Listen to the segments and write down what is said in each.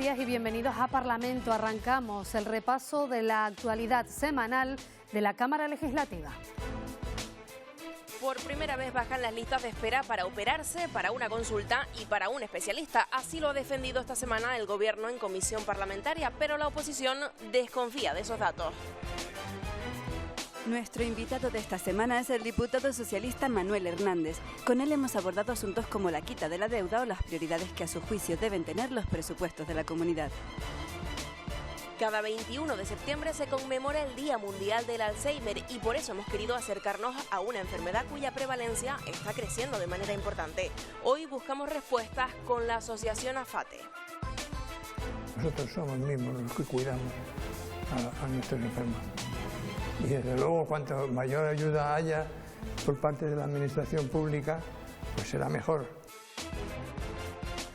días y bienvenidos a Parlamento. Arrancamos el repaso de la actualidad semanal de la Cámara Legislativa. Por primera vez bajan las listas de espera para operarse, para una consulta y para un especialista. Así lo ha defendido esta semana el Gobierno en comisión parlamentaria, pero la oposición desconfía de esos datos. Nuestro invitado de esta semana es el diputado socialista Manuel Hernández. Con él hemos abordado asuntos como la quita de la deuda o las prioridades que a su juicio deben tener los presupuestos de la comunidad. Cada 21 de septiembre se conmemora el Día Mundial del Alzheimer y por eso hemos querido acercarnos a una enfermedad cuya prevalencia está creciendo de manera importante. Hoy buscamos respuestas con la asociación AFATE. Nosotros somos mismos los que cuidamos a nuestros enfermos. Y desde luego, cuanto mayor ayuda haya por parte de la administración pública, pues será mejor.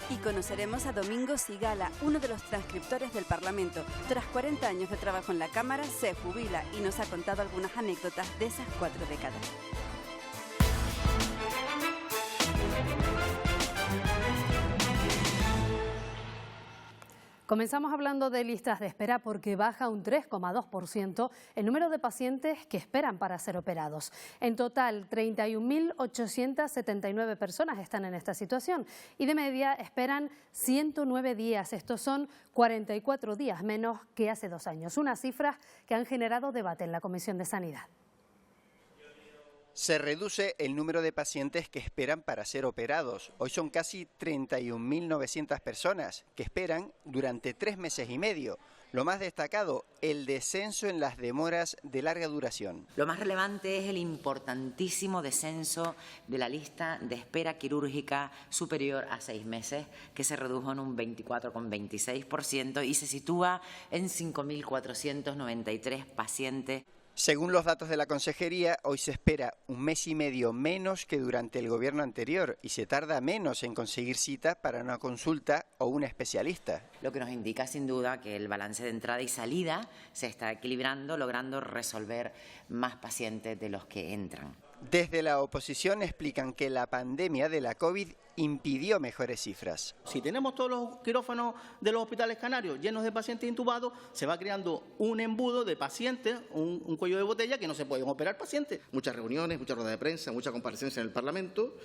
Y conoceremos a Domingo Sigala, uno de los transcriptores del Parlamento. Tras 40 años de trabajo en la Cámara, se jubila y nos ha contado algunas anécdotas de esas 4 décadas. Comenzamos hablando de listas de espera porque baja un 3,2% el número de pacientes que esperan para ser operados. En total, 31.879 personas están en esta situación y de media esperan 109 días. Estos son 44 días menos que hace 2 años. Unas cifras que han generado debate en la Comisión de Sanidad. Se reduce el número de pacientes que esperan para ser operados. Hoy son casi 31.900 personas que esperan durante 3 meses y medio. Lo más destacado, el descenso en las demoras de larga duración. Lo más relevante es el importantísimo descenso de la lista de espera quirúrgica superior a 6 meses, que se redujo en un 24,26% y se sitúa en 5.493 pacientes. Según los datos de la Consejería, hoy se espera 1 mes y medio menos que durante el gobierno anterior y se tarda menos en conseguir cita para una consulta o un especialista. Lo que nos indica sin duda que el balance de entrada y salida se está equilibrando, logrando resolver más pacientes de los que entran. Desde la oposición explican que la pandemia de la COVID impidió mejores cifras. Si tenemos todos los quirófanos de los hospitales canarios llenos de pacientes intubados, se va creando un embudo de pacientes, un cuello de botella que no se pueden operar pacientes. Muchas reuniones, muchas ruedas de prensa, mucha comparecencia en el Parlamento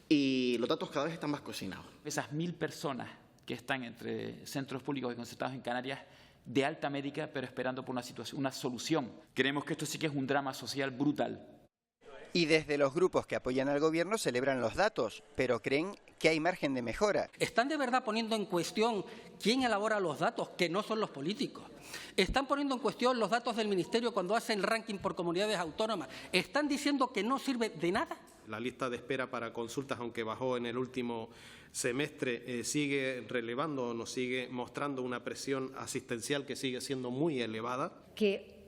y los datos cada vez están más cocinados. Esas 1.000 personas que están entre centros públicos y concertados en Canarias de alta médica, pero esperando por una solución. Creemos que esto sí que es un drama social brutal. Y desde los grupos que apoyan al gobierno celebran los datos, pero creen que hay margen de mejora. ¿Están de verdad poniendo en cuestión quién elabora los datos, que no son los políticos? ¿Están poniendo en cuestión los datos del Ministerio cuando hacen ranking por comunidades autónomas? ¿Están diciendo que no sirve de nada? La lista de espera para consultas, aunque bajó en el último semestre, sigue relevando, nos sigue mostrando una presión asistencial que sigue siendo muy elevada. Que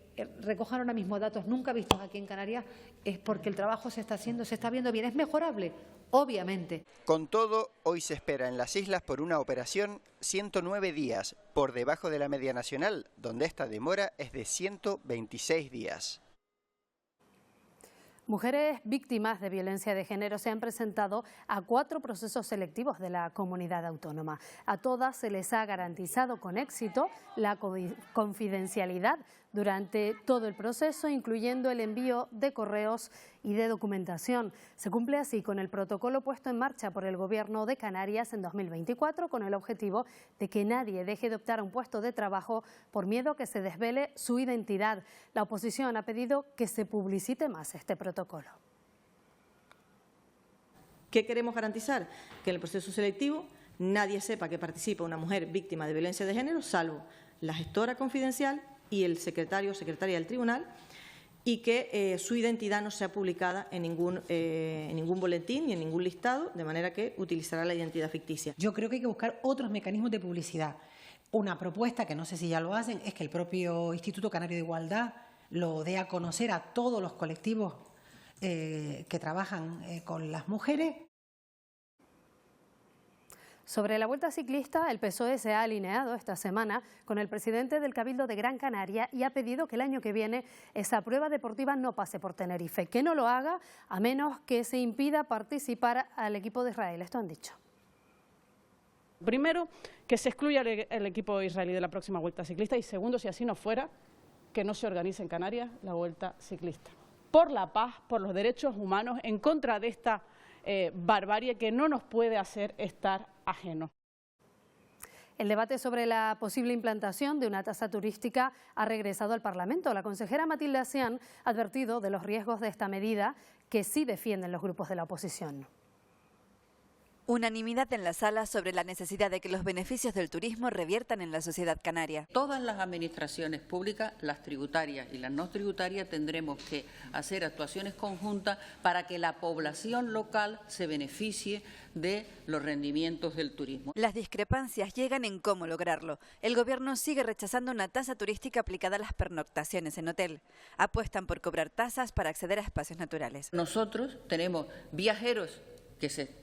recojan ahora mismo datos nunca vistos aquí en Canarias es porque el trabajo se está haciendo, se está viendo bien. ¿Es mejorable? Obviamente. Con todo, hoy se espera en las islas por una operación 109 días, por debajo de la media nacional, donde esta demora es de 126 días. Mujeres víctimas de violencia de género se han presentado a 4 procesos selectivos de la comunidad autónoma. A todas se les ha garantizado con éxito la confidencialidad durante todo el proceso, incluyendo el envío de correos y de documentación. Se cumple así con el protocolo puesto en marcha por el Gobierno de Canarias en 2024 con el objetivo de que nadie deje de optar a un puesto de trabajo por miedo a que se desvele su identidad. La oposición ha pedido que se publicite más este protocolo. ¿Qué queremos garantizar? Que en el proceso selectivo nadie sepa que participa una mujer víctima de violencia de género, salvo la gestora confidencial y el secretario o secretaria del tribunal, y que su identidad no sea publicada en ningún boletín ni en ningún listado, de manera que utilizará la identidad ficticia. Yo creo que hay que buscar otros mecanismos de publicidad. Una propuesta, que no sé si ya lo hacen, es que el propio Instituto Canario de Igualdad lo dé a conocer a todos los colectivos que trabajan con las mujeres. Sobre la Vuelta Ciclista, el PSOE se ha alineado esta semana con el presidente del Cabildo de Gran Canaria y ha pedido que el año que viene esa prueba deportiva no pase por Tenerife, que no lo haga a menos que se impida participar al equipo de Israel. Esto han dicho. Primero, que se excluya el equipo israelí de la próxima Vuelta Ciclista y segundo, si así no fuera, que no se organice en Canarias la Vuelta Ciclista. Por la paz, por los derechos humanos, en contra de esta barbarie que no nos puede hacer estar ajenos. El debate sobre la posible implantación de una tasa turística ha regresado al Parlamento. La consejera Matilde Asián ha advertido de los riesgos de esta medida que sí defienden los grupos de la oposición. Unanimidad en la sala sobre la necesidad de que los beneficios del turismo reviertan en la sociedad canaria. Todas las administraciones públicas, las tributarias y las no tributarias, tendremos que hacer actuaciones conjuntas para que la población local se beneficie de los rendimientos del turismo. Las discrepancias llegan en cómo lograrlo. El Gobierno sigue rechazando una tasa turística aplicada a las pernoctaciones en hotel. Apuestan por cobrar tasas para acceder a espacios naturales. Nosotros tenemos viajeros que se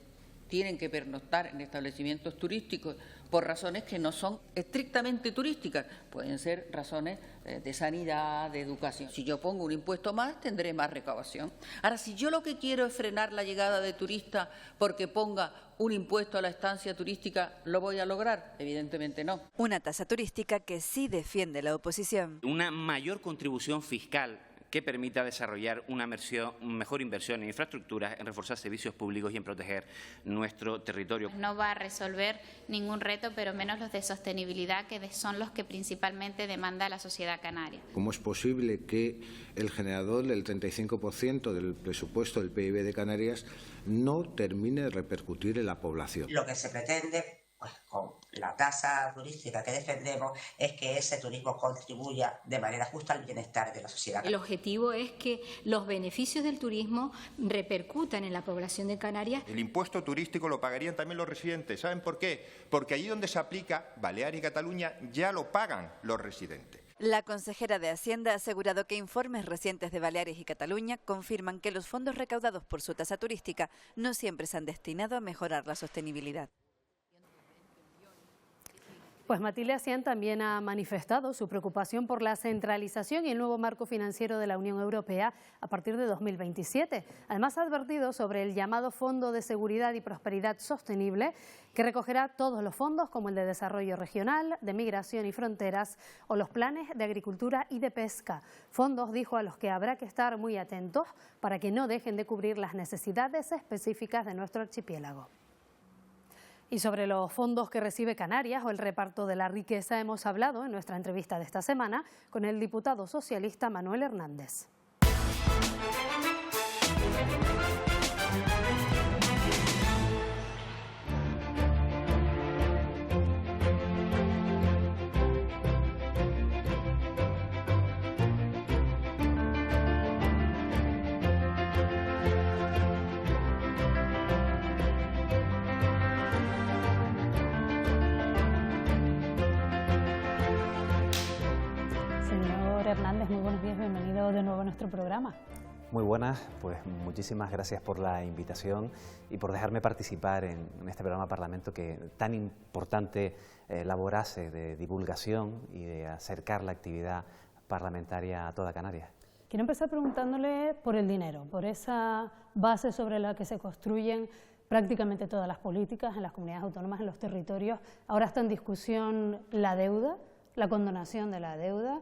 tienen que pernoctar en establecimientos turísticos por razones que no son estrictamente turísticas. Pueden ser razones de sanidad, de educación. Si yo pongo un impuesto más, tendré más recaudación. Ahora, si yo lo que quiero es frenar la llegada de turistas porque ponga un impuesto a la estancia turística, ¿lo voy a lograr? Evidentemente no. Una tasa turística que sí defiende la oposición. Una mayor contribución fiscal que permita desarrollar una mejor inversión en infraestructuras, en reforzar servicios públicos y en proteger nuestro territorio. No va a resolver ningún reto, pero menos los de sostenibilidad, que son los que principalmente demanda la sociedad canaria. ¿Cómo es posible que el generador del 35% del presupuesto del PIB de Canarias no termine de repercutir en la población? Lo que se pretende, pues, con la tasa turística que defendemos, es que ese turismo contribuya de manera justa al bienestar de la sociedad. El objetivo es que los beneficios del turismo repercutan en la población de Canarias. El impuesto turístico lo pagarían también los residentes. ¿Saben por qué? Porque allí donde se aplica, Baleares y Cataluña, ya lo pagan los residentes. La consejera de Hacienda ha asegurado que informes recientes de Baleares y Cataluña confirman que los fondos recaudados por su tasa turística no siempre se han destinado a mejorar la sostenibilidad. Pues Matilde Asián también ha manifestado su preocupación por la centralización y el nuevo marco financiero de la Unión Europea a partir de 2027. Además ha advertido sobre el llamado Fondo de Seguridad y Prosperidad Sostenible, que recogerá todos los fondos como el de Desarrollo Regional, de Migración y Fronteras o los planes de Agricultura y de Pesca. Fondos, dijo, a los que habrá que estar muy atentos para que no dejen de cubrir las necesidades específicas de nuestro archipiélago. Y sobre los fondos que recibe Canarias o el reparto de la riqueza hemos hablado en nuestra entrevista de esta semana con el diputado socialista Manuel Hernández. Hernández, muy buenos días, bienvenido de nuevo a nuestro programa. Muy buenas, pues muchísimas gracias por la invitación y por dejarme participar en este programa Parlamento que tan importante labor hace de divulgación y de acercar la actividad parlamentaria a toda Canarias. Quiero empezar preguntándole por el dinero, por esa base sobre la que se construyen prácticamente todas las políticas en las comunidades autónomas, en los territorios. Ahora está en discusión la deuda, la condonación de la deuda.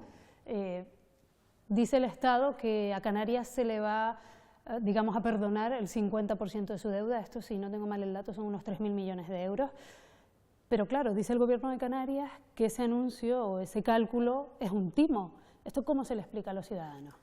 Dice el Estado que a Canarias se le va, digamos, a perdonar el 50% de su deuda. Esto, si no tengo mal el dato, son unos 3.000 millones de euros. Pero claro, dice el Gobierno de Canarias que ese anuncio o ese cálculo es un timo. ¿Esto cómo se le explica a los ciudadanos?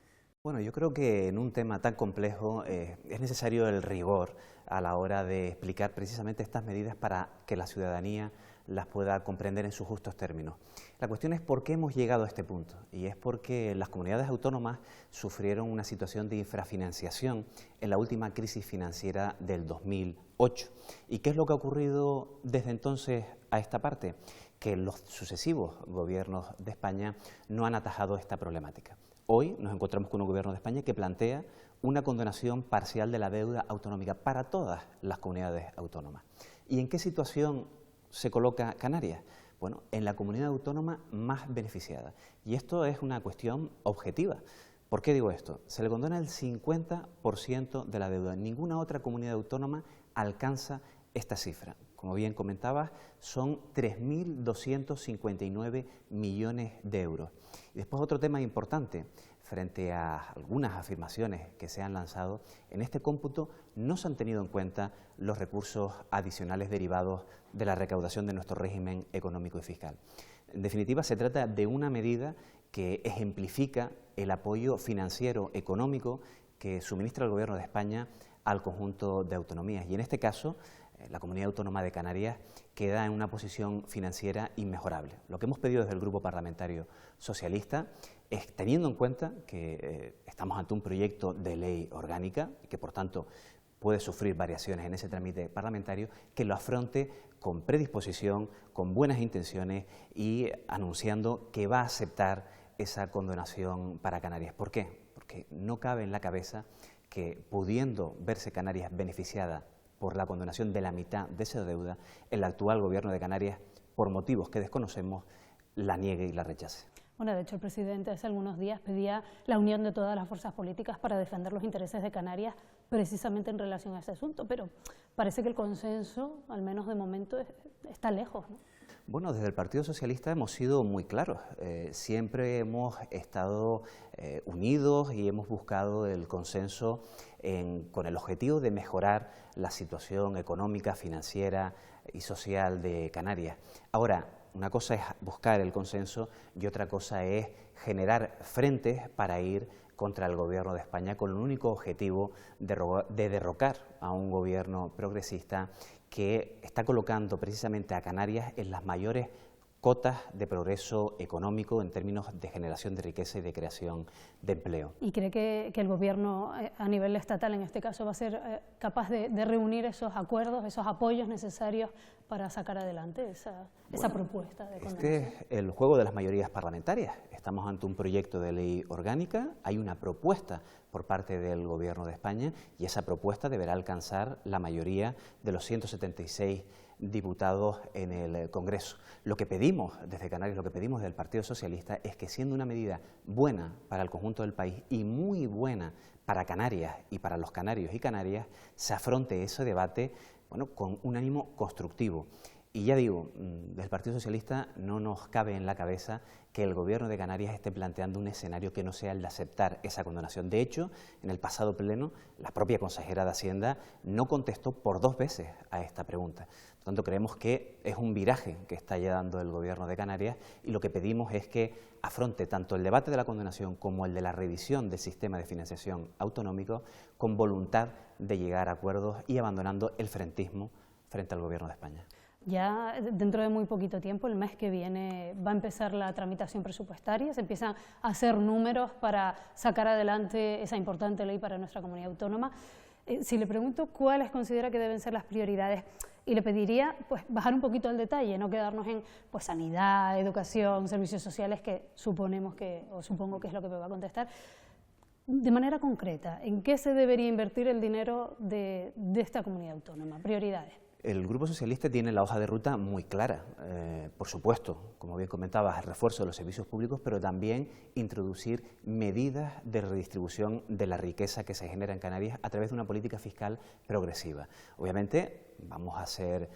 Bueno, yo creo que en un tema tan complejo es necesario el rigor a la hora de explicar precisamente estas medidas para que la ciudadanía las pueda comprender en sus justos términos. La cuestión es por qué hemos llegado a este punto, y es porque las comunidades autónomas sufrieron una situación de infrafinanciación en la última crisis financiera del 2008. ¿Y qué es lo que ha ocurrido desde entonces a esta parte? Que los sucesivos gobiernos de España no han atajado esta problemática. Hoy nos encontramos con un gobierno de España que plantea una condonación parcial de la deuda autonómica para todas las comunidades autónomas. ¿Y en qué situación se coloca Canarias? Bueno, en la comunidad autónoma más beneficiada. Y esto es una cuestión objetiva. ¿Por qué digo esto? Se le condona el 50% de la deuda. Ninguna otra comunidad autónoma alcanza esta cifra. como bien comentabas, son 3.259 millones de euros. Y después otro tema importante, frente a algunas afirmaciones que se han lanzado, en este cómputo no se han tenido en cuenta los recursos adicionales derivados de la recaudación de nuestro régimen económico y fiscal. En definitiva, se trata de una medida que ejemplifica el apoyo financiero económico que suministra el Gobierno de España al conjunto de autonomías. Y en este caso, la Comunidad Autónoma de Canarias queda en una posición financiera inmejorable. Lo que hemos pedido desde el Grupo Parlamentario Socialista es, teniendo en cuenta que estamos ante un proyecto de ley orgánica y que, por tanto, puede sufrir variaciones en ese trámite parlamentario, que lo afronte con predisposición, con buenas intenciones y anunciando que va a aceptar esa condonación para Canarias. ¿Por qué? Porque no cabe en la cabeza que, pudiendo verse Canarias beneficiada por la condonación de la mitad de esa deuda, el actual Gobierno de Canarias, por motivos que desconocemos, la niegue y la rechace. Bueno, de hecho, el presidente hace algunos días pedía la unión de todas las fuerzas políticas para defender los intereses de Canarias, precisamente en relación a ese asunto, pero parece que el consenso, al menos de momento, está lejos, ¿no? Bueno, desde el Partido Socialista hemos sido muy claros. Siempre hemos estado unidos y hemos buscado el consenso con el objetivo de mejorar la situación económica, financiera y social de Canarias. Ahora, una cosa es buscar el consenso y otra cosa es generar frentes para ir contra el Gobierno de España con el único objetivo de derrocar a un gobierno progresista que está colocando precisamente a Canarias en las mayores cotas de progreso económico en términos de generación de riqueza y de creación de empleo. ¿Y cree que el Gobierno a nivel estatal, en este caso, va a ser capaz de reunir esos acuerdos, esos apoyos necesarios para sacar adelante esa propuesta de condonación? Este es el juego de las mayorías parlamentarias. Estamos ante un proyecto de ley orgánica, hay una propuesta por parte del Gobierno de España y esa propuesta deberá alcanzar la mayoría de los 176 diputados en el Congreso. Lo que pedimos desde Canarias, lo que pedimos del Partido Socialista es que, siendo una medida buena para el conjunto del país y muy buena para Canarias y para los canarios y canarias, se afronte ese debate, bueno, con un ánimo constructivo. Y ya digo, desde el Partido Socialista no nos cabe en la cabeza que el Gobierno de Canarias esté planteando un escenario que no sea el de aceptar esa condonación. De hecho, en el pasado pleno, la propia consejera de Hacienda no contestó por 2 veces a esta pregunta. Por tanto, creemos que es un viraje que está ya dando el Gobierno de Canarias y lo que pedimos es que afronte tanto el debate de la condonación como el de la revisión del sistema de financiación autonómico con voluntad de llegar a acuerdos y abandonando el frentismo frente al Gobierno de España. Ya dentro de muy poquito tiempo, el mes que viene, va a empezar la tramitación presupuestaria, se empiezan a hacer números para sacar adelante esa importante ley para nuestra comunidad autónoma. Si le pregunto cuáles considera que deben ser las prioridades, y le pediría pues bajar un poquito al detalle, no quedarnos en pues sanidad, educación, servicios sociales, que supongo que es lo que me va a contestar. De manera concreta, ¿en qué se debería invertir el dinero de esta comunidad autónoma? Prioridades. El Grupo Socialista tiene la hoja de ruta muy clara, por supuesto, como bien comentabas, el refuerzo de los servicios públicos, pero también introducir medidas de redistribución de la riqueza que se genera en Canarias a través de una política fiscal progresiva. Obviamente vamos a ser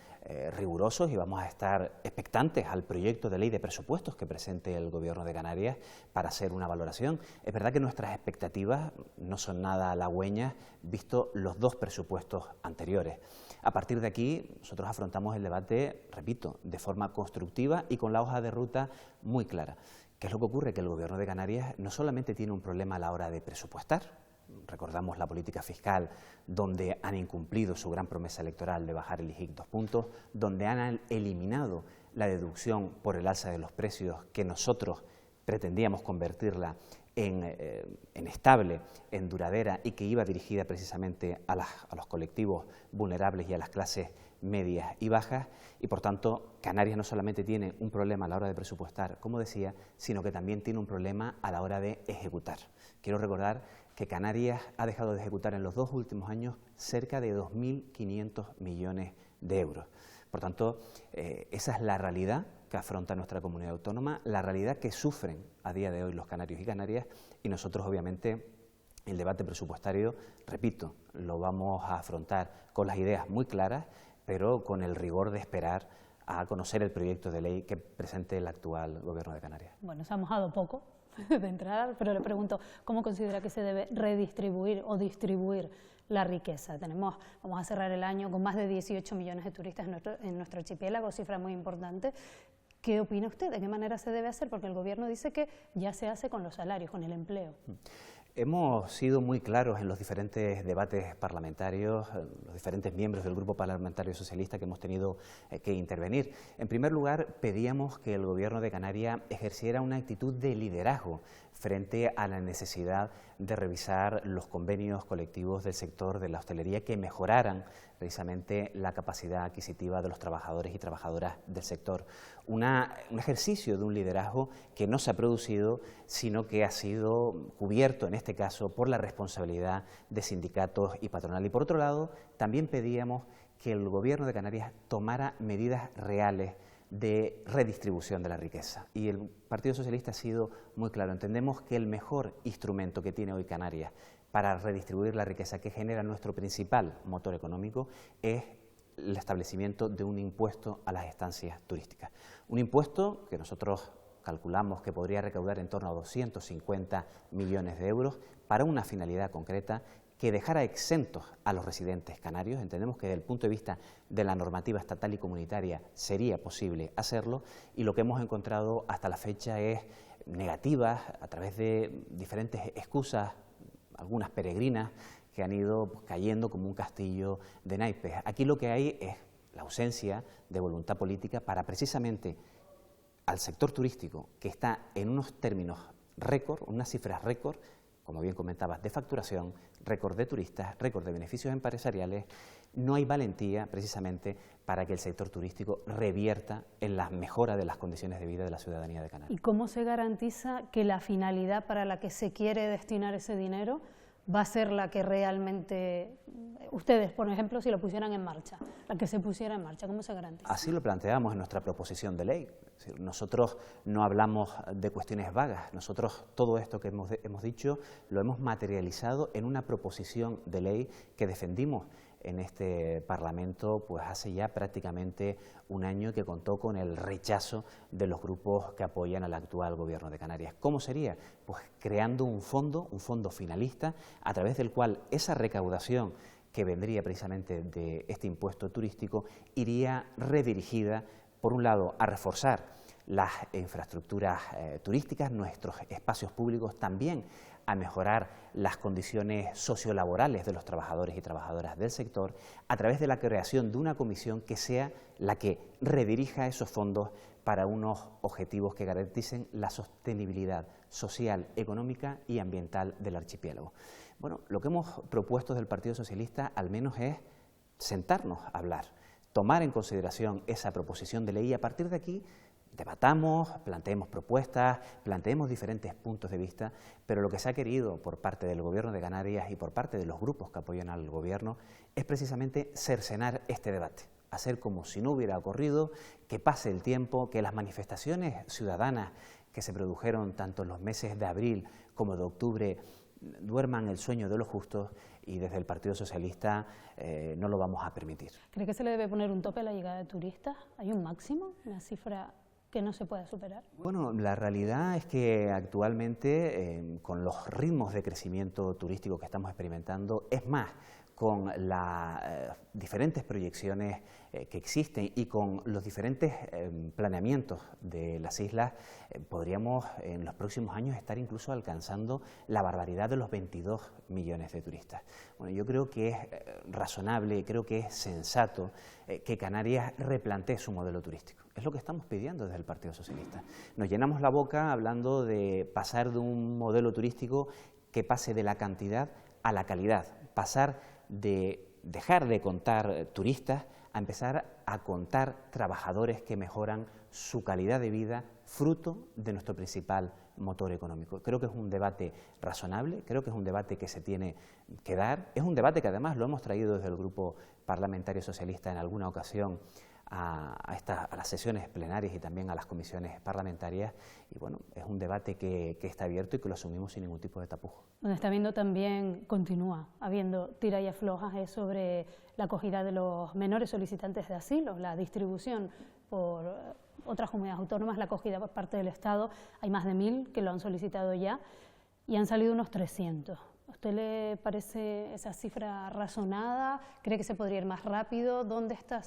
rigurosos y vamos a estar expectantes al proyecto de ley de presupuestos que presente el Gobierno de Canarias para hacer una valoración. Es verdad que nuestras expectativas no son nada halagüeñas, visto los 2 presupuestos anteriores. A partir de aquí, nosotros afrontamos el debate, repito, de forma constructiva y con la hoja de ruta muy clara. ¿Qué es lo que ocurre? Que el Gobierno de Canarias no solamente tiene un problema a la hora de presupuestar, recordamos la política fiscal, donde han incumplido su gran promesa electoral de bajar el IGIC 2 puntos, donde han eliminado la deducción por el alza de los precios que nosotros pretendíamos convertirla en estable, en duradera y que iba dirigida precisamente a los colectivos vulnerables y a las clases medias y bajas, y por tanto Canarias no solamente tiene un problema a la hora de presupuestar, como decía, sino que también tiene un problema a la hora de ejecutar. Quiero recordar que Canarias ha dejado de ejecutar en los 2 últimos años cerca de 2.500 millones de euros. Por tanto, esa es la realidad que afronta nuestra comunidad autónoma, la realidad que sufren a día de hoy los canarios y canarias, y nosotros obviamente el debate presupuestario, repito, lo vamos a afrontar con las ideas muy claras, pero con el rigor de esperar a conocer el proyecto de ley que presente el actual Gobierno de Canarias. Bueno, se ha mojado poco de entrada, pero le pregunto, ¿cómo considera que se debe redistribuir o distribuir la riqueza? Vamos a cerrar el año con más de 18 millones de turistas en nuestro archipiélago, cifra muy importante. ¿Qué opina usted? ¿De qué manera se debe hacer? Porque el Gobierno dice que ya se hace con los salarios, con el empleo. Hemos sido muy claros en los diferentes debates parlamentarios, los diferentes miembros del Grupo Parlamentario Socialista que hemos tenido que intervenir. En primer lugar, pedíamos que el Gobierno de Canarias ejerciera una actitud de liderazgo frente a la necesidad de revisar los convenios colectivos del sector de la hostelería que mejoraran precisamente la capacidad adquisitiva de los trabajadores y trabajadoras del sector. Un ejercicio de un liderazgo que no se ha producido, sino que ha sido cubierto, en este caso, por la responsabilidad de sindicatos y patronal. Y por otro lado, también pedíamos que el Gobierno de Canarias tomara medidas reales de redistribución de la riqueza. Y el Partido Socialista ha sido muy claro. Entendemos que el mejor instrumento que tiene hoy Canarias para redistribuir la riqueza que genera nuestro principal motor económico es el establecimiento de un impuesto a las estancias turísticas. Un impuesto que nosotros calculamos que podría recaudar en torno a 250 millones de euros para una finalidad concreta, que dejara exentos a los residentes canarios. Entendemos que desde el punto de vista de la normativa estatal y comunitaria sería posible hacerlo, y lo que hemos encontrado hasta la fecha es negativas a través de diferentes excusas, algunas peregrinas, que han ido cayendo como un castillo de naipes. Aquí lo que hay es la ausencia de voluntad política para precisamente al sector turístico, que está en unos términos récord, unas cifras récord, como bien comentabas, de facturación, récord de turistas, récord de beneficios empresariales. No hay valentía precisamente para que el sector turístico revierta en la mejora de las condiciones de vida de la ciudadanía de Canarias. ¿Y cómo se garantiza que la finalidad para la que se quiere destinar ese dinero va a ser la que realmente ustedes, por ejemplo, si lo pusieran en marcha, la que se pusiera en marcha? ¿Cómo se garantiza? Así lo planteamos en nuestra proposición de ley. Es decir, nosotros no hablamos de cuestiones vagas, nosotros todo esto que hemos dicho lo hemos materializado en una proposición de ley que defendimos en este Parlamento pues hace ya prácticamente un año, que contó con el rechazo de los grupos que apoyan al actual Gobierno de Canarias. ¿Cómo sería? Pues creando un fondo finalista, a través del cual esa recaudación que vendría precisamente de este impuesto turístico iría redirigida, por un lado, a reforzar las infraestructuras turísticas, nuestros espacios públicos, también a mejorar las condiciones sociolaborales de los trabajadores y trabajadoras del sector, a través de la creación de una comisión que sea la que redirija esos fondos para unos objetivos que garanticen la sostenibilidad social, económica y ambiental del archipiélago. Bueno, lo que hemos propuesto del Partido Socialista al menos es sentarnos a hablar, tomar en consideración esa proposición de ley y a partir de aquí debatamos, planteemos propuestas, planteemos diferentes puntos de vista, pero lo que se ha querido por parte del Gobierno de Canarias y por parte de los grupos que apoyan al Gobierno es precisamente cercenar este debate, hacer como si no hubiera ocurrido, que pase el tiempo, que las manifestaciones ciudadanas que se produjeron tanto en los meses de abril como de octubre duerman el sueño de los justos, y desde el Partido Socialista no lo vamos a permitir. ¿Cree que se le debe poner un tope a la llegada de turistas? ¿Hay un máximo, una cifra que no se pueda superar? Bueno, la realidad es que actualmente, con los ritmos de crecimiento turístico que estamos experimentando, es más, con las diferentes proyecciones que existen y con los diferentes planeamientos de las islas, podríamos en los próximos años estar incluso alcanzando la barbaridad de los 22 millones de turistas. Bueno, yo creo que es razonable, creo que es sensato que Canarias replantee su modelo turístico. Es lo que estamos pidiendo desde el Partido Socialista. Nos llenamos la boca hablando de pasar de un modelo turístico que pase de la cantidad a la calidad, pasar de dejar de contar turistas a empezar a contar trabajadores que mejoran su calidad de vida, fruto de nuestro principal motor económico. Creo que es un debate razonable, creo que es un debate que se tiene que dar, es un debate que además lo hemos traído desde el Grupo Parlamentario Socialista en alguna ocasión a las sesiones plenarias y también a las comisiones parlamentarias. Y bueno, es un debate que está abierto y que lo asumimos sin ningún tipo de tapujo. Donde está habiendo también, continúa habiendo tira y aflojas sobre la acogida de los menores solicitantes de asilo, la distribución por otras comunidades autónomas, la acogida por parte del Estado. Hay más de 1000 que lo han solicitado ya y han salido unos 300. ¿A usted le parece esa cifra razonada? ¿Cree que se podría ir más rápido? ¿Dónde está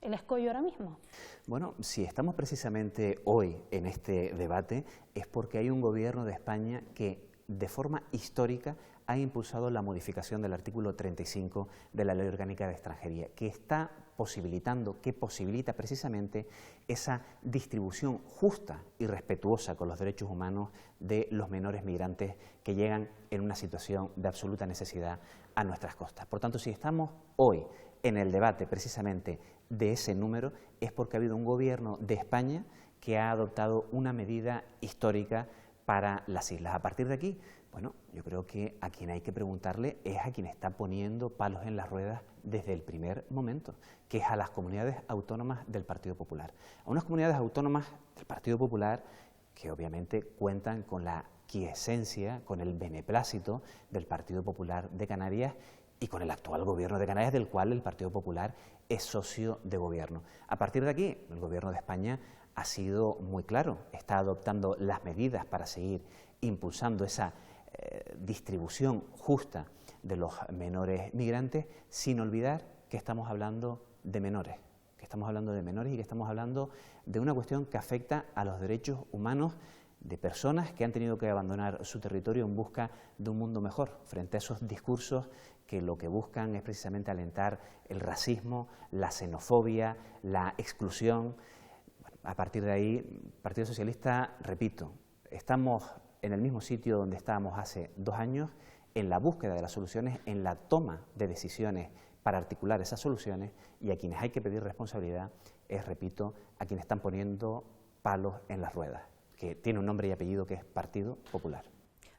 el escollo ahora mismo? Bueno, si estamos precisamente hoy en este debate es porque hay un gobierno de España que de forma histórica ha impulsado la modificación del artículo 35 de la Ley Orgánica de Extranjería, que está posibilitando, que posibilita precisamente esa distribución justa y respetuosa con los derechos humanos de los menores migrantes que llegan en una situación de absoluta necesidad a nuestras costas. Por tanto, si estamos hoy en el debate precisamente de ese número, es porque ha habido un gobierno de España que ha adoptado una medida histórica para las islas. A partir de aquí, bueno, yo creo que a quien hay que preguntarle es a quien está poniendo palos en las ruedas desde el primer momento, que es a las comunidades autónomas del Partido Popular. A unas comunidades autónomas del Partido Popular que obviamente cuentan con la quiesencia, con el beneplácito del Partido Popular de Canarias y con el actual gobierno de Canarias, del cual el Partido Popular es socio de gobierno. A partir de aquí, el gobierno de España ha sido muy claro, está adoptando las medidas para seguir impulsando esa distribución justa de los menores migrantes, sin olvidar que estamos hablando de menores, y que estamos hablando de una cuestión que afecta a los derechos humanos de personas que han tenido que abandonar su territorio en busca de un mundo mejor, frente a esos discursos que lo que buscan es precisamente alentar el racismo, la xenofobia, la exclusión. Bueno, a partir de ahí, Partido Socialista, repito, estamos en el mismo sitio donde estábamos hace 2 años, en la búsqueda de las soluciones, en la toma de decisiones para articular esas soluciones, y a quienes hay que pedir responsabilidad es, repito, a quienes están poniendo palos en las ruedas, que tiene un nombre y apellido que es Partido Popular.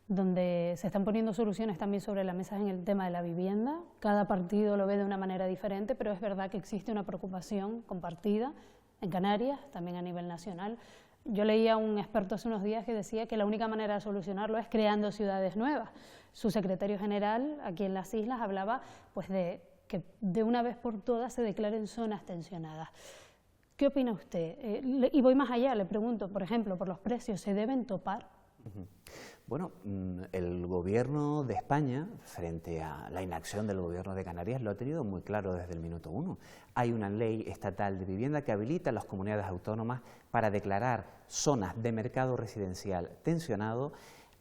Donde se están poniendo soluciones también sobre la mesa en el tema de la vivienda. Cada partido lo ve de una manera diferente, pero es verdad que existe una preocupación compartida en Canarias, también a nivel nacional. Yo leía a un experto hace unos días que decía que la única manera de solucionarlo es creando ciudades nuevas. Su secretario general aquí en las islas hablaba pues de que de una vez por todas se declaren zonas tensionadas. ¿Qué opina usted? Y voy más allá, le pregunto, por ejemplo, por los precios, ¿se deben topar? Bueno, el gobierno de España, frente a la inacción del gobierno de Canarias, lo ha tenido muy claro desde el minuto 1. Hay una ley estatal de vivienda que habilita a las comunidades autónomas para declarar zonas de mercado residencial tensionado,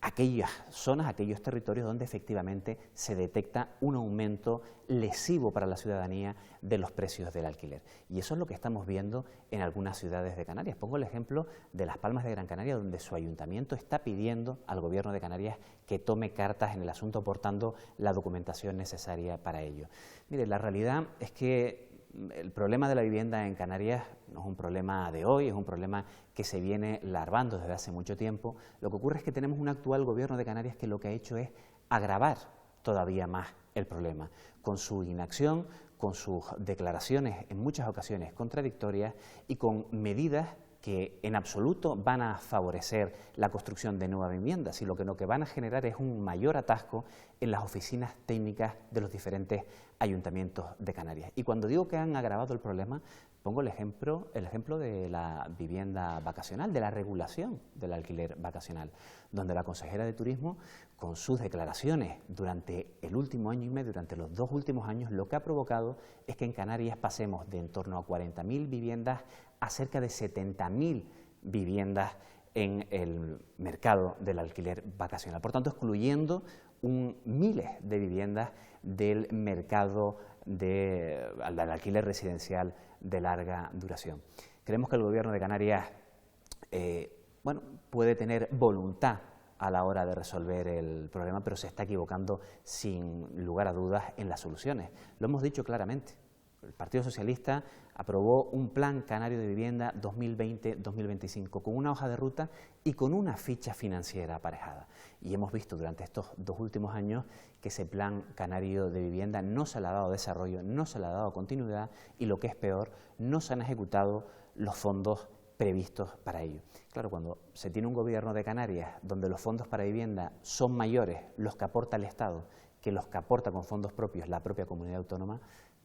aquellas zonas, aquellos territorios donde efectivamente se detecta un aumento lesivo para la ciudadanía de los precios del alquiler. Y eso es lo que estamos viendo en algunas ciudades de Canarias. Pongo el ejemplo de Las Palmas de Gran Canaria, donde su ayuntamiento está pidiendo al gobierno de Canarias que tome cartas en el asunto, aportando la documentación necesaria para ello. Mire, la realidad es que el problema de la vivienda en Canarias no es un problema de hoy, es un problema que se viene larvando desde hace mucho tiempo. Lo que ocurre es que tenemos un actual gobierno de Canarias que lo que ha hecho es agravar todavía más el problema, con su inacción, con sus declaraciones en muchas ocasiones contradictorias y con medidas que en absoluto van a favorecer la construcción de nueva vivienda, sino que lo que van a generar es un mayor atasco en las oficinas técnicas de los diferentes ayuntamientos de Canarias. Y cuando digo que han agravado el problema, pongo el ejemplo de la vivienda vacacional, de la regulación del alquiler vacacional, donde la consejera de Turismo, con sus declaraciones durante el último año y medio, durante los 2 últimos años, lo que ha provocado es que en Canarias pasemos de en torno a 40.000 viviendas a cerca de 70.000 viviendas en el mercado del alquiler vacacional. Por tanto, excluyendo miles de viviendas del mercado del alquiler residencial de larga duración. Creemos que el Gobierno de Canarias puede tener voluntad a la hora de resolver el problema, pero se está equivocando sin lugar a dudas en las soluciones. Lo hemos dicho claramente. El Partido Socialista aprobó un Plan Canario de Vivienda 2020-2025 con una hoja de ruta y con una ficha financiera aparejada. Y hemos visto durante estos 2 últimos años que ese Plan Canario de Vivienda no se le ha dado desarrollo, no se le ha dado continuidad y, lo que es peor, no se han ejecutado los fondos previstos para ello. Claro, cuando se tiene un gobierno de Canarias donde los fondos para vivienda son mayores los que aporta el Estado que los que aporta con fondos propios la propia comunidad autónoma,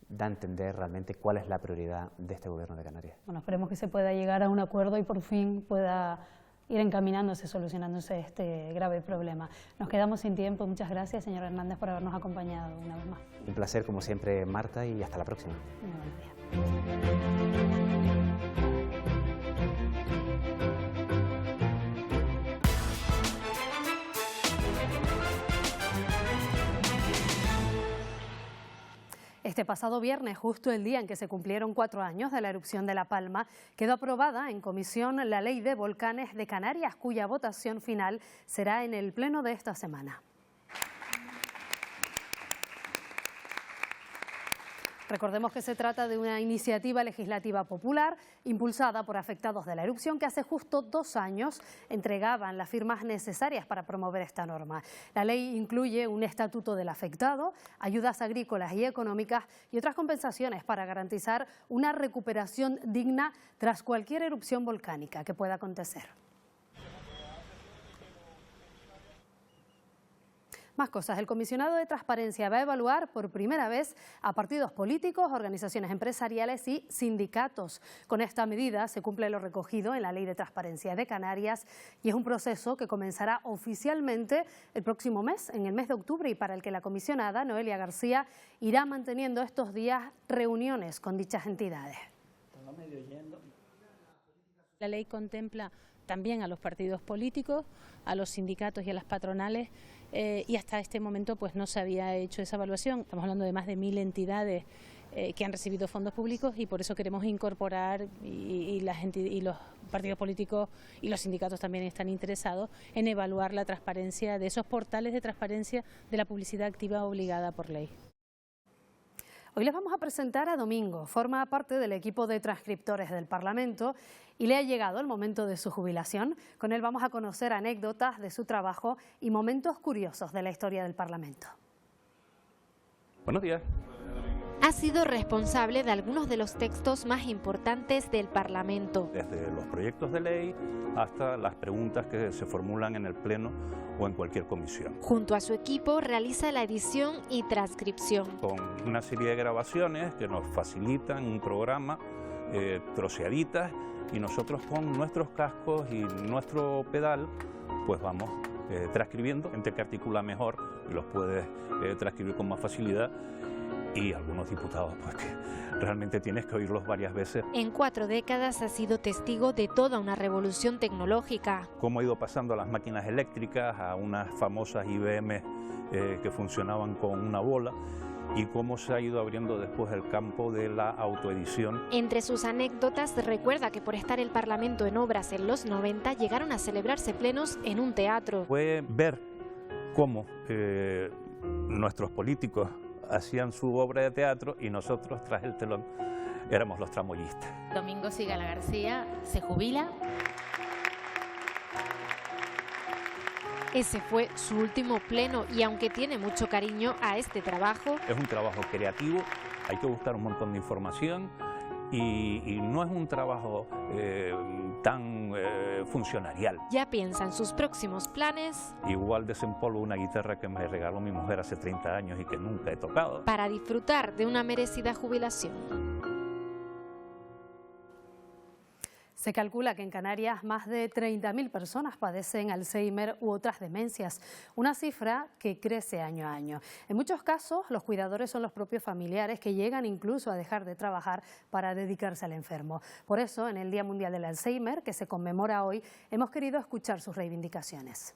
da a entender realmente cuál es la prioridad de este gobierno de Canarias. Bueno, esperemos que se pueda llegar a un acuerdo y por fin pueda ir encaminándose, solucionándose este grave problema. Nos quedamos sin tiempo. Muchas gracias, señor Hernández, por habernos acompañado una vez más. Un placer, como siempre, Marta, y hasta la próxima. Este pasado viernes, justo el día en que se cumplieron 4 años de la erupción de La Palma, quedó aprobada en comisión la Ley de Volcanes de Canarias, cuya votación final será en el pleno de esta semana. Recordemos que se trata de una iniciativa legislativa popular impulsada por afectados de la erupción que hace justo 2 años entregaban las firmas necesarias para promover esta norma. La ley incluye un estatuto del afectado, ayudas agrícolas y económicas y otras compensaciones para garantizar una recuperación digna tras cualquier erupción volcánica que pueda acontecer. Más cosas. El comisionado de Transparencia va a evaluar por primera vez a partidos políticos, organizaciones empresariales y sindicatos. Con esta medida se cumple lo recogido en la Ley de Transparencia de Canarias y es un proceso que comenzará oficialmente el próximo mes, en el mes de octubre, y para el que la comisionada, Noelia García, irá manteniendo estos días reuniones con dichas entidades. La ley contempla también a los partidos políticos, a los sindicatos y a las patronales, y hasta este momento pues no se había hecho esa evaluación. Estamos hablando de más de 1000 entidades que han recibido fondos públicos y por eso queremos incorporar y los partidos políticos y los sindicatos también están interesados en evaluar la transparencia de esos portales de transparencia de la publicidad activa obligada por ley. Hoy les vamos a presentar a Domingo. Forma parte del equipo de transcriptores del Parlamento y le ha llegado el momento de su jubilación. Con él vamos a conocer anécdotas de su trabajo y momentos curiosos de la historia del Parlamento. Buenos días. Ha sido responsable de algunos de los textos más importantes del Parlamento. Desde los proyectos de ley hasta las preguntas que se formulan en el Pleno o en cualquier comisión. Junto a su equipo realiza la edición y transcripción. Con una serie de grabaciones que nos facilitan un programa troceaditas y nosotros con nuestros cascos y nuestro pedal pues vamos transcribiendo. Gente que articula mejor y los puede transcribir con más facilidad. Y algunos diputados pues que realmente tienes que oírlos varias veces. En 4 décadas ha sido testigo de toda una revolución tecnológica. Cómo ha ido pasando a las máquinas eléctricas, a unas famosas IBM que funcionaban con una bola, y cómo se ha ido abriendo después el campo de la autoedición. Entre sus anécdotas recuerda que por estar el Parlamento en obras en los 90 llegaron a celebrarse plenos en un teatro. Fue ver cómo nuestros políticos hacían su obra de teatro y nosotros tras el telón éramos los tramoyistas. Domingo Sigala García se jubila. Ese fue su último pleno y aunque tiene mucho cariño a este trabajo... Es un trabajo creativo, hay que buscar un montón de información y no es un trabajo tan funcionarial. Ya piensa en sus próximos planes. Igual desempolvo una guitarra que me regaló mi mujer hace 30 años y que nunca he tocado. Para disfrutar de una merecida jubilación. Se calcula que en Canarias más de 30.000 personas padecen Alzheimer u otras demencias, una cifra que crece año a año. En muchos casos, los cuidadores son los propios familiares que llegan incluso a dejar de trabajar para dedicarse al enfermo. Por eso, en el Día Mundial del Alzheimer, que se conmemora hoy, hemos querido escuchar sus reivindicaciones.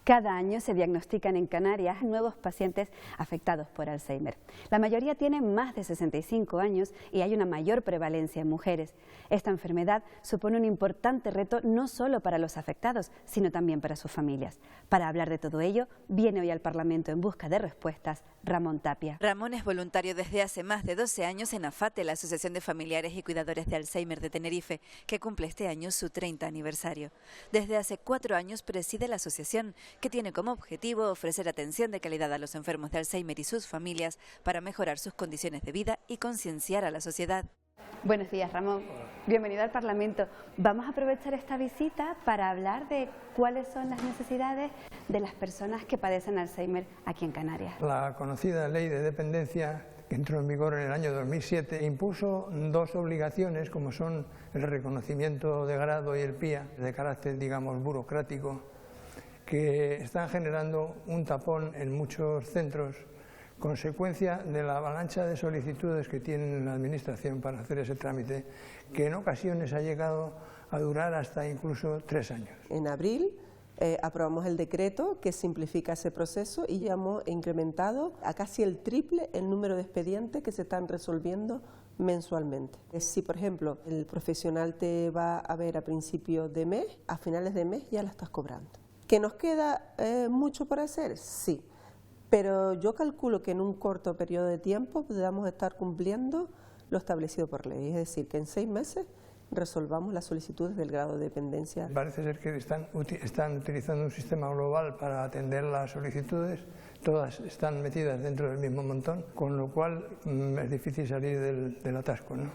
Cada año se diagnostican en Canarias nuevos pacientes afectados por Alzheimer. La mayoría tienen más de 65 años y hay una mayor prevalencia en mujeres. Esta enfermedad supone un importante reto no solo para los afectados, sino también para sus familias. Para hablar de todo ello, viene hoy al Parlamento en busca de respuestas Ramón Tapia. Ramón es voluntario desde hace más de 12 años en AFATE, la Asociación de Familiares y Cuidadores de Alzheimer de Tenerife, que cumple este año su 30 aniversario. Desde hace 4 años preside la asociación, que tiene como objetivo ofrecer atención de calidad a los enfermos de Alzheimer y sus familias para mejorar sus condiciones de vida y concienciar a la sociedad. Buenos días, Ramón. Bienvenido al Parlamento. Vamos a aprovechar esta visita para hablar de cuáles son las necesidades de las personas que padecen Alzheimer aquí en Canarias. La conocida Ley de Dependencia, que entró en vigor en el año 2007, impuso 2 obligaciones, como son el reconocimiento de grado y el PIA, de carácter, digamos, burocrático, que están generando un tapón en muchos centros, consecuencia de la avalancha de solicitudes que tiene la Administración para hacer ese trámite, que en ocasiones ha llegado a durar hasta incluso 3 años. En abril aprobamos el decreto que simplifica ese proceso y ya hemos incrementado a casi el triple el número de expedientes que se están resolviendo mensualmente. Si, por ejemplo, el profesional te va a ver a principios de mes, a finales de mes ya la estás cobrando. ¿Que nos queda mucho por hacer? Sí, pero yo calculo que en un corto periodo de tiempo podamos estar cumpliendo lo establecido por ley, es decir, que en 6 meses resolvamos las solicitudes del grado de dependencia. Parece ser que están utilizando un sistema global para atender las solicitudes, todas están metidas dentro del mismo montón, con lo cual es difícil salir del atasco, ¿no?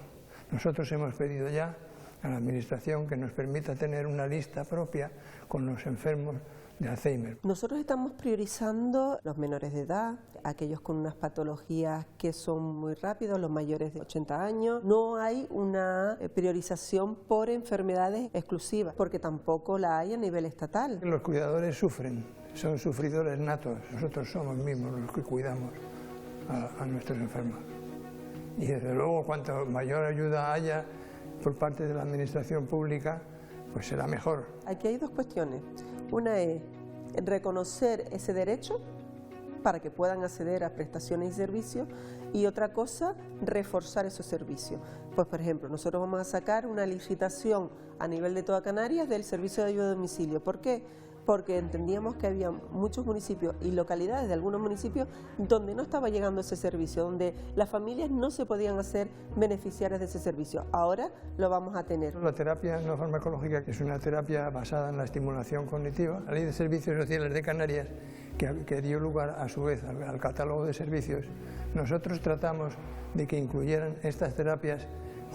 Nosotros hemos pedido ya a la Administración que nos permita tener una lista propia con los enfermos de Alzheimer. Nosotros estamos priorizando los menores de edad, aquellos con unas patologías que son muy rápidos, los mayores de 80 años. No hay una priorización por enfermedades exclusivas, porque tampoco la hay a nivel estatal. Los cuidadores sufren, son sufridores natos, nosotros somos mismos los que cuidamos a nuestros enfermos. Y desde luego, cuanto mayor ayuda haya por parte de la Administración pública, pues será mejor. Aquí hay 2 cuestiones. Una es reconocer ese derecho para que puedan acceder a prestaciones y servicios, y otra cosa, reforzar esos servicios. Pues, por ejemplo, nosotros vamos a sacar una licitación a nivel de toda Canarias del servicio de ayuda a domicilio. ¿Por qué? Porque entendíamos que había muchos municipios y localidades de algunos municipios donde no estaba llegando ese servicio, donde las familias no se podían hacer beneficiarias de ese servicio. Ahora lo vamos a tener. La terapia no farmacológica es una terapia basada en la estimulación cognitiva. La Ley de Servicios Sociales de Canarias, que dio lugar a su vez al catálogo de servicios, nosotros tratamos de que incluyeran estas terapias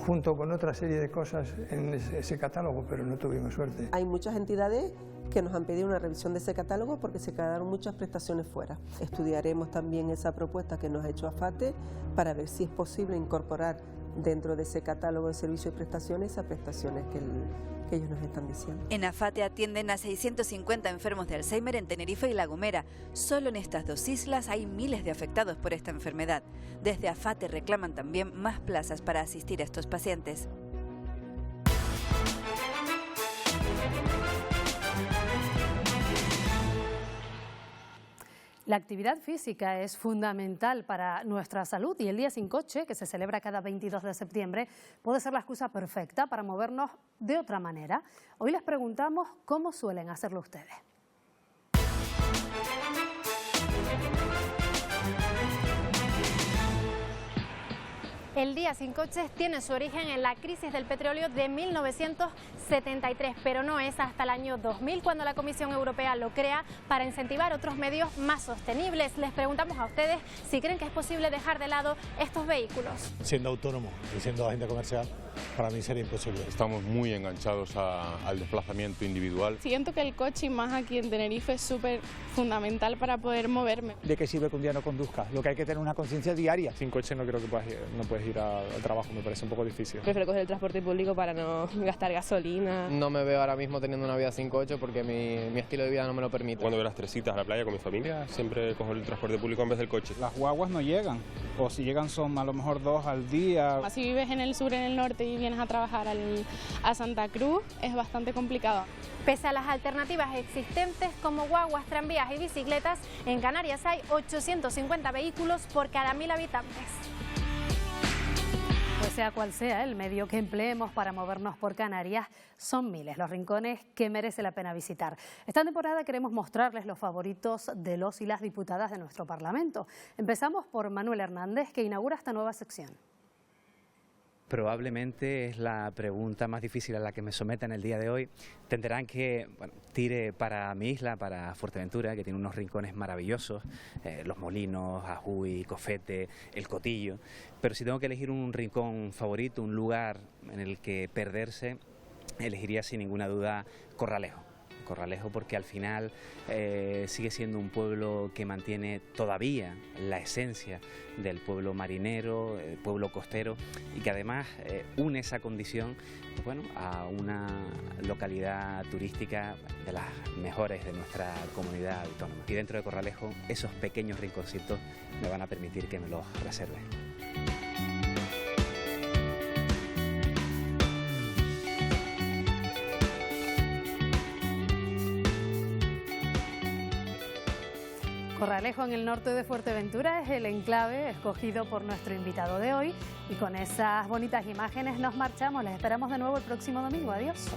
junto con otra serie de cosas en ese catálogo, pero no tuvimos suerte. Hay muchas entidades que nos han pedido una revisión de ese catálogo porque se quedaron muchas prestaciones fuera. Estudiaremos también esa propuesta que nos ha hecho AFATE para ver si es posible incorporar dentro de ese catálogo de servicios y prestaciones esas prestaciones que ellos nos están diciendo. En AFATE atienden a 650 enfermos de Alzheimer en Tenerife y La Gomera. Solo en estas 2 islas hay miles de afectados por esta enfermedad. Desde AFATE reclaman también más plazas para asistir a estos pacientes. La actividad física es fundamental para nuestra salud y el Día Sin Coche, que se celebra cada 22 de septiembre, puede ser la excusa perfecta para movernos de otra manera. Hoy les preguntamos cómo suelen hacerlo ustedes. El Día Sin Coches tiene su origen en la crisis del petróleo de 1973, pero no es hasta el año 2000 cuando la Comisión Europea lo crea para incentivar otros medios más sostenibles. Les preguntamos a ustedes si creen que es posible dejar de lado estos vehículos. Siendo autónomo y siendo agente comercial, para mí sería imposible. Estamos muy enganchados al desplazamiento individual. Siento que el coche, y más aquí en Tenerife, es súper fundamental para poder moverme. ¿De qué sirve que un día no conduzcas? Lo que hay que tener una conciencia diaria. Sin coche no creo que puedes ir al trabajo, me parece un poco difícil. Prefiero coger el transporte público para no gastar gasolina. No me veo ahora mismo teniendo una vida sin coche porque mi estilo de vida no me lo permite. Cuando voy a las 3 citas a la playa con mi familia, siempre cojo el transporte público en vez del coche. Las guaguas no llegan, o si llegan son a lo mejor 2 al día. Si vives en el sur, en el norte, Alicante y vienes a trabajar a Santa Cruz, es bastante complicado. Pese a las alternativas existentes como guaguas, tranvías y bicicletas, en Canarias hay 850 vehículos por cada 1000 habitantes. Pues sea cual sea el medio que empleemos para movernos por Canarias, son miles los rincones que merece la pena visitar. Esta temporada queremos mostrarles los favoritos de los y las diputadas de nuestro Parlamento. Empezamos por Manuel Hernández, que inaugura esta nueva sección. Probablemente es la pregunta más difícil a la que me sometan el día de hoy. Entenderán que tire para mi isla, para Fuerteventura, que tiene unos rincones maravillosos, Los Molinos, Ajuy, Cofete, El Cotillo. Pero si tengo que elegir un rincón favorito, un lugar en el que perderse, elegiría sin ninguna duda Corralejo. Corralejo porque al final sigue siendo un pueblo que mantiene todavía la esencia del pueblo marinero, pueblo costero, y que además une esa condición a una localidad turística de las mejores de nuestra comunidad autónoma. Y dentro de Corralejo esos pequeños rinconcitos me van a permitir que me los reserve. Corralejo, en el norte de Fuerteventura, es el enclave escogido por nuestro invitado de hoy. Y con esas bonitas imágenes nos marchamos. Les esperamos de nuevo el próximo domingo. Adiós.